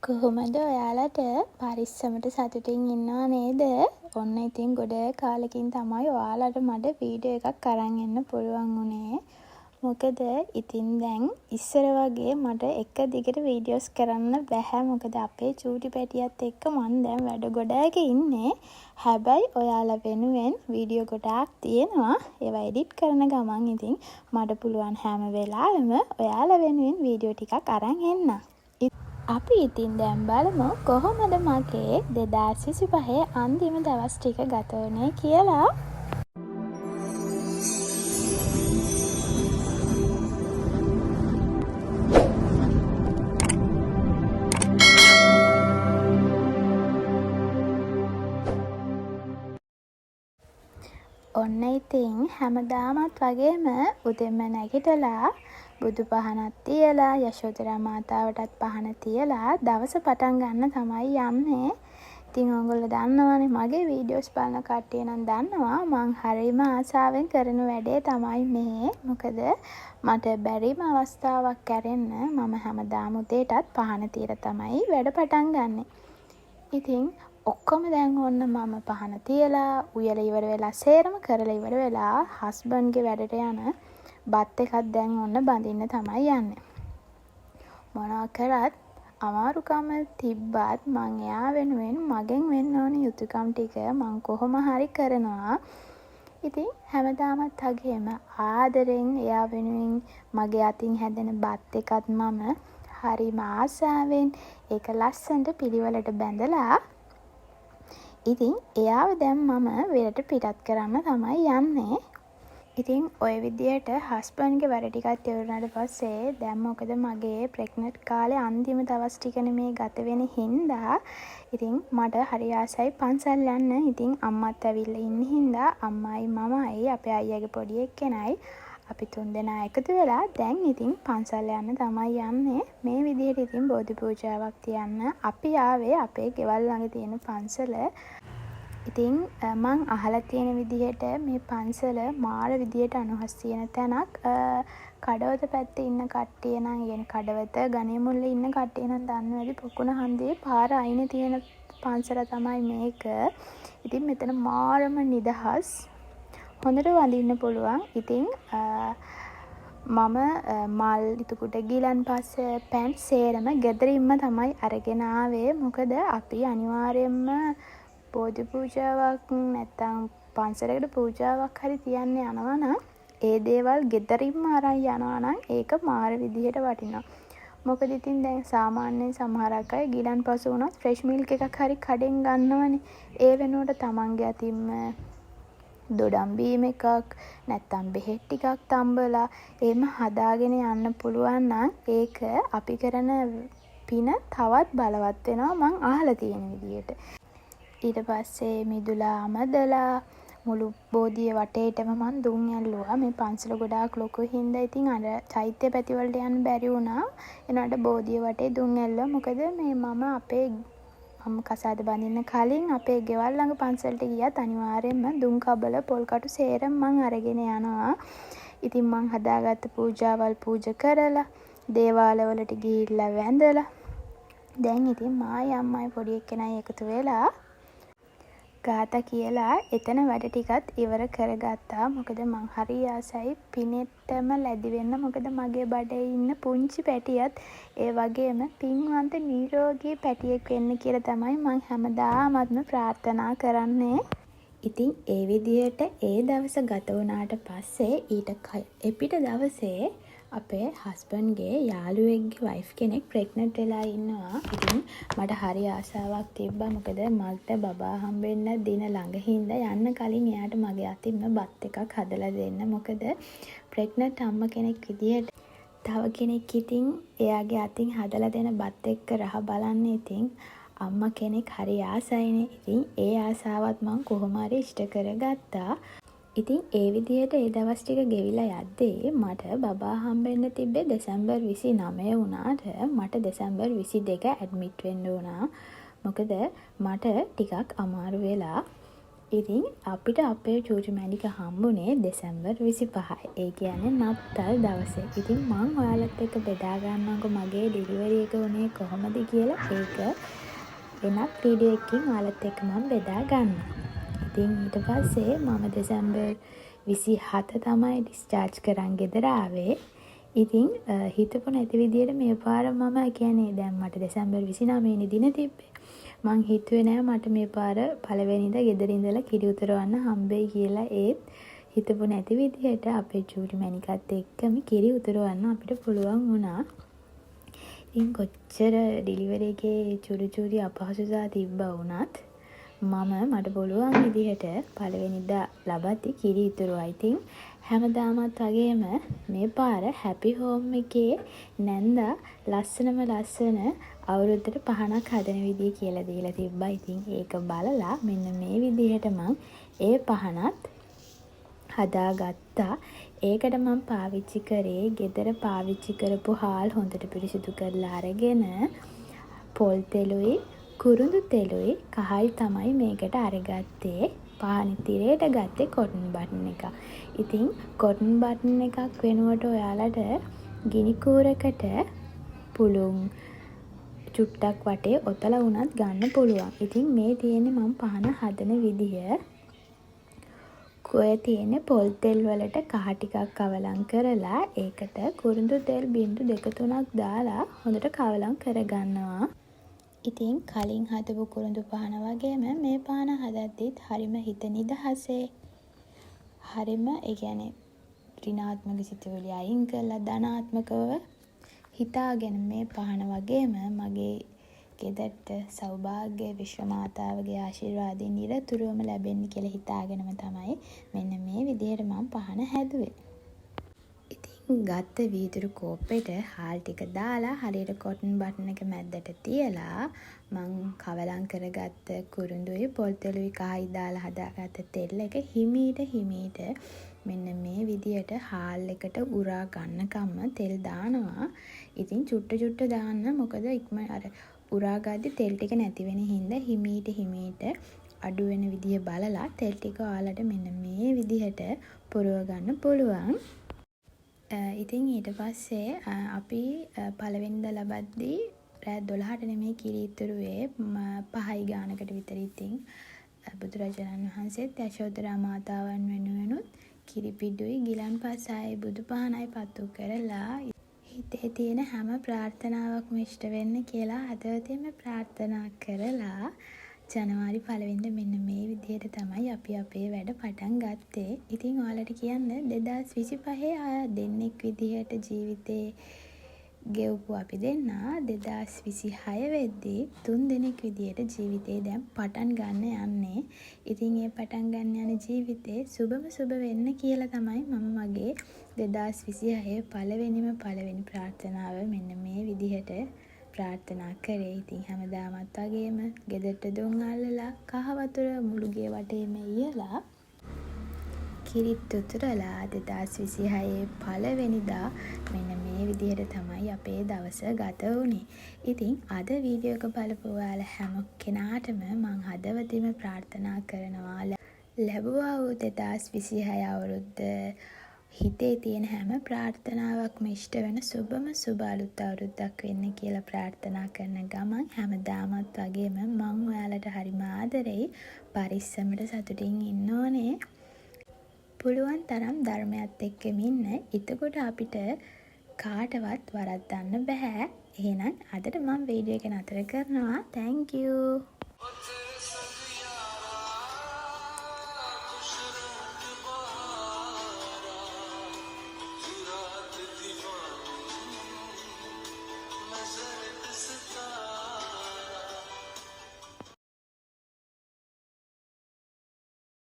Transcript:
කොහොමද ඔයාලට පරිස්සමට සතුටින් ඉන්නවා නේද? ඔන්න ඉතින් ගොඩ කාලෙකින් තමයි ඔයාලට මට වීඩියෝ එකක් අරන් එන්න පුළුවන් වුණේ. මොකද ඉතින් දැන් ඉස්සර වගේ මට එක දිගට වීඩියෝස් කරන්න බැහැ. මොකද අපේ චූටි පැටියත් එක්ක මම දැන් වැඩ ගොඩාක ඉන්නේ. හැබැයි ඔයාලා වෙනුවෙන් වීඩියෝ ගොඩාක් තියෙනවා. ඒවා එඩිට් කරන ගමන් ඉතින් මට පුළුවන් හැම වෙලාවෙම ඔයාලා වෙනුවෙන් වීඩියෝ ටිකක් අරන් එන්න. අපි ඉතින් දැන් බලමු කොහොමද මගේ 2025 අන්තිම දවස් ටික ගත වුනේ කියලා. ඔන්න ඉතින් හැමදාමත් වගේම උදෙන්ම නැගිටලා බුදු පහනක් තියලා යශෝදරා මාතාවටත් පහන තියලා දවස පටන් ගන්න තමයි යන්නේ. ඉතින් ඕගොල්ලෝ දන්නවනේ මගේ වීඩියෝස් බලන කට්ටිය නම් දන්නවා මං හරිම ආසාවෙන් කරන වැඩේ තමයි මේ. මොකද මට බැරිම අවස්ථාවක් කරෙන්න මම හැමදාම උදේටත් පහන තියලා තමයි වැඩ පටන් ගන්නෙ. ඉතින් ඔක්කොම දැන් ඔන්න මම පහන තියලා උයලා ඉවර වෙලා සේරම කරලා ඉවර වෙලා හස්බන්ඩ්ගේ වැඩට යන බත් එකක් දැන් ඔන්න බඳින්න තමයි යන්නේ. මොනවා කරත් අමාරුකම තිබ්බත් මං එයා වෙනුවෙන් මගෙන් වෙන්න ඕන යුතුයකම් ටික මං කොහොම හරි කරනවා. ඉතින් හැමදාමත් වගේම ආදරෙන් එයා වෙනුවෙන් මගේ අතින් හැදෙන බත් එකත් මම හරිම ආසාවෙන් ඒක ලස්සනට පිළිවෙලට බැඳලා ඉතින් එයාව දැන් මම වෙලට පිටත් කරන්න තමයි යන්නේ. ඉතින් ඔය විදියට හස්බන්ඩ්ගේ වැඩ ටිකත් ඉවරනාට පස්සේ දැන් මොකද මගේ ප්‍රෙග්නන්ට් කාලේ අන්තිම දවස් ටිකනේ මේ ගත වෙන හින්දා ඉතින් මට හරි ආසයි පන්සල් යන්න. ඉතින් අම්මත් ඇවිල්ලා ඉන්න හින්දා අම්මයි මමයි අපේ අයියාගේ පොඩි එක්කෙනයි අපි තුන්දෙනා එකතු වෙලා දැන් ඉතින් පන්සල් යන්න තමයි යන්නේ. මේ විදිහට ඉතින් බෝධි පූජාවක් තියන්න අපි ආවේ අපේ ගෙවල් ළඟ තියෙන පන්සල. ඉතින් මං අහලා තියෙන විදිහට මේ පන්සල මාර විදියට අනුහස් තියෙන තැනක්. කඩවත පැත්තේ ඉන්න කට්ටිය නම් يعني කඩවත ගණේ මුල්ලේ ඉන්න කට්ටිය නම් දන්නව ඇති පොකුණ හන්දියේ පාර අයිනේ තියෙන පන්සල තමයි මේක. ඉතින් මෙතන මාරම නිදහස්. හොඳට වඳින්න පුළුවන්. ඉතින් මම මල් ඉතුකුට ගිලන් පස්ස පැන්ට් සේරම ගෙදරින්ම තමයි අරගෙන ආවේ. මොකද අපි අනිවාර්යයෙන්ම බෝධි පූජාවක් නැත්තම් පන්සලකට පූජාවක් හරි තියන්න යනවා නම් ඒ දේවල් ගෙදරින්ම අරන් යනවා නම් ඒක මාර විදිහට වටිනවා. මොකද ඉතින් දැන් සාමාන්‍යයෙන් සමහරක් අය ගිලන් පසු වුණත් ෆ්‍රෙෂ් මිල්ක් එකක් හරි කඩෙන් ගන්නවනේ. ඒ වෙනුවට තමන්ගේ අතින්ම දොඩම් බීම එකක් නැත්තම් බෙහෙත් ටිකක් තම්බලා එහෙම හදාගෙන යන්න පුළුවන් නම් ඒක අපි කරන පින තවත් බලවත් වෙනවා මං අහලා තියෙන විදිහට. ඊට පස්සේ මිදුලා අමදලා මුළු බෝධිය වටේටම මං දුම් ඇල්ලුවා. මේ පන්සල ගොඩාක් ලොකු හින්දා ඉතින් අර චෛත්‍ය පැති වලට යන්න බැරි වුණා. එනකොට බෝධිය වටේ දුම් ඇල්ලුවා. මොකද මේ මම කසාද බඳින්න කලින් අපේ ගෙවල් ළඟ පන්සලට ගියත් අනිවාර්යයෙන්ම දුම් කබල පොල් කටු සේරම මං අරගෙන යනවා. ඉතින් මං හදාගත්ත පූජාවල් පූජා කරලා දේවාල වලට ගිහිල්ලා වැඳලා දැන් ඉතින් මායි අම්මයි පොඩි එක්කෙනයි එකතු වෙලා ගාථා කියලා එතන වැඩ ටිකත් ඉවර කරගත්තා. මොකද මං හරි ආසයි පිනෙට්ටම ලැබි වෙන්න. මොකද මගේ බඩේ ඉන්න පුංචි පැටියත් ඒ වගේම පින්වන්ත නිරෝගී පැටියෙක් වෙන්න කියලා තමයි මං හැමදාමත්ම ප්‍රාර්ථනා කරන්නේ. ඉතින් ඒ විදිහට ඒ දවස ගත වුණාට පස්සේ ඊට එපිට දවසේ අපේ හස්බන්ඩ්ගේ යාළුවෙක්ගේ වයිෆ් කෙනෙක් ප්‍රෙග්නන්ට් වෙලා ඉන්නවා. ඉතින් මට හරි ආසාවක් තිබ්බා. මොකද මට බබා හම්බෙන්න දින ළඟ හින්දා යන්න කලින් එයාට මගේ අතින්ම බත් එකක් හදලා දෙන්න. මොකද ප්‍රෙග්නන්ට් අම්ම කෙනෙක් විදියට තව කෙනෙක් ඉතින් එයාගේ අතින් හදලා දෙන බත් එක්ක රහ බලන්න ඉතින් අම්මා කෙනෙක් හරි ආසයිනේ. ඉතින් ඒ ආසාවත් මං කොහොම හරි ඉෂ්ට කරගත්තා. ඉතින් ඒ විදිහට ඒ දවස් ටික ගෙවිලා යද්දී මට බබා හම්බෙන්න තිබ්බේ දෙසැම්බර් 29 වුණාට මට දෙසැම්බර් 22 ඇඩ්මිට් වෙන්න වුණා. මොකද මට ටිකක් අමාරු වෙලා ඉතින් අපිට අපේ චූටි මැණික හම්බුනේ දෙසැම්බර් 25යි. ඒ කියන්නේ නත්තල් දවසේ. ඉතින් මං ඔයාලත් එක්ක බෙදා ගන්නම්කෝ මගේ ඩෙලිවරි එක උනේ කොහොමද කියලා. ඒක වෙනත් වීඩියෝ එකකින් ඔයාලත් එක්ක මම බෙදා ගන්නම්. ඉතින් ඊට පස්සේ මම දෙසැම්බර් 27 තමයි ඩිස්චාර්ජ් කරන් ගෙදර ආවේ. ඉතින් හිතපු නැති විදියට මේ පාර මම කියන්නේ දැන් මට දෙසැම්බර් 29 වෙනි දින තිබ්බේ. මං හිතුවේ නෑ මට මේ පාර පළවෙනිදා ගෙදර ඉඳලා කිරි උතරවන්න හම්බෙයි කියලා. ඒත් හිතපු නැති විදිහට අපේ චූටි මැණිකත් එක්කම කිරි උතරවන්න අපිට පුළුවන් වුණා. ඉතින් කොච්චර ඩෙලිවරි එකේ චුරු අපහසුතා තිබ්බා වුණත් මට පුළුවන් විදිහට පළවෙනිදා ලබද්දි කිරි ඉතුරුවා. ඉතින් හැමදාමත් වගේම මේ පාර හැපි හෝම් එකේ නැන්දා ලස්සන අවුරුද්දට පහනක් හදන විදිය කියලා දීලා තිබ්බා. ඉතින් ඒක බලලා මෙන්න මේ විදිහට මං ඒ පහනත් හදාගත්තා. ඒකට මම පාවිච්චි කරේ ගෙදර පාවිච්චි කරපු හාල් හොඳට පිරිසිදු කරලා අරගෙන පොල් තෙලුයි කුරුඳු තෙලුයි කහයි තමයි මේකට අරගත්තේ. පහන තිරයට ගත්තේ කොටන් බටන් එකක්. ඉතින් කොටන් බටන් එකක් වෙනුවට ඔයාලට ගිනි කූරකට පුළුන් චුට්ටක් වටේ ඔතලා වුණත් ගන්න පුළුවන්. ඉතින් මේ තියෙන්නේ මම පහන හදන විදිය. කොය තියෙන්නේ පොල් තෙල් වලට කහ ටිකක් කවලම් කරලා ඒකට කුරුඳු තෙල් බිංදු 2-3ක් දාලා හොඳට කවලම් කරගන්නවා. ඉතින් කලින් හදපු කුරුඳු පහන වගේම මේ පහන හදද්දිත් හරිම හිත නිදහසේ. හරිම ඒ කියන්නේ ඍණාත්මක සිතුවිලි අයින් කරලා ධනාත්මකව හිතාගෙන මේ පහන වගේම මගේ ගෙදරට සෞභාග්‍ය විශ්ව මාතාවගේ ආශිර්වාදයෙන් නිරතුරුවම ලැබෙන්න කියලා හිතාගෙනම තමයි මෙන්න මේ විදිහට මම පහන හැදුවේ. ඉතින් ගත්ත වීදුරු කෝප්පෙට හාල් ටික දාලා හරියට කොටන් බටන් එක මැද්දට තියලා මං කවලම් කරගත්ත කුරුඳුයි පොල් තෙලුයි කහයි දාලා හදාගත්ත තෙල් එක හිමීට මෙන්න මේ විදියට හාල් එකට උරා ගන්නකම්ම තෙල් දානවා. ඉතින් චුට්ට දාන්න මොකද අර උරා ගද්දි තෙල් ටික නැති වෙන හින්දා හිමීට අඩු වෙන විදිය බලලා තෙල් ටික ඔයාලට මෙන්න මේ විදිහට පුරව ගන්න පුළුවන්. ඉතින් ඊට පස්සේ අපි පළවෙනිදා ලබද්දී රෑ 12ට නෙමෙයි කිරි ඉතුරුවේ 5යි ගානකට විතර. ඉතින් බුදුරජාණන් වහන්සේත් යශෝදරා මාතාවන් වෙනුවෙනුත් කිරි පිඩුයි ගිලන්පසයි බුදු පහනයි පත්තු කරලා හිතේ තියෙන හැම ප්‍රාර්ථනාවක්ම ඉෂ්ට වෙන්න කියලා හදවතින්ම ප්‍රාර්ථනා කරලා ජනවාරි 1 වෙනිදා මෙන්න මේ විදිහට තමයි අපි අපේ වැඩ පටන් ගත්තේ. ඉතින් ඔයාලට කියන්න 2025 දෙන්නෙක් විදිහට ජීවිතේ ගෙවපු අපි දෙන්නා 2026 වෙද්දී 3 දෙනෙක් විදිහට ජීවිතේ දැන් පටන් ගන්න යන්නේ. ඉතින් ඒ පටන් ගන්න යන ජීවිතේ සුබ වෙන්න කියලා තමයි මම මගේ 2026 පළවෙනි ප්‍රාර්ථනාව මෙන්න මේ විදිහට ප්‍රාර්ථනා කරේ. ඉතින් හැමදාමත් වගේම ගෙදරට දුම් අල්ලලා කහ වතුර මුළු ගේ වටේම ඉයලා කිරිත් උතුරලා 2026 පළවෙනිදා මෙන්න මේ විදිහට තමයි අපේ දවස ගත වුණේ. ඉතින් අද වීඩියෝ එක බලපු ඔයාලා හැම කෙනාටම මං හදවතින්ම ප්‍රාර්ථනා කරනවා ලැබුවා වූ 2026 අවුරුද්ද හිතේ තියෙන හැම ප්‍රාර්ථනාවක්ම ඉෂ්ට වෙන සුබ අලුත් අවුරුද්දක් වෙන්න කියලා ප්‍රාර්ථනා කරන ගමන් හැමදාමත් වගේම මං ඔයාලට හරිම ආදරෙයි. පරිස්සමට සතුටින් ඉන්න ඕනේ. පුළුවන් තරම් ධර්මයත් එක්කම ඉන්න. එතකොට අපිට කාටවත් වරද්දන්න බෑ. එහෙනම් අදට මම වීඩියෝ එක නතර කරනවා. Thank you.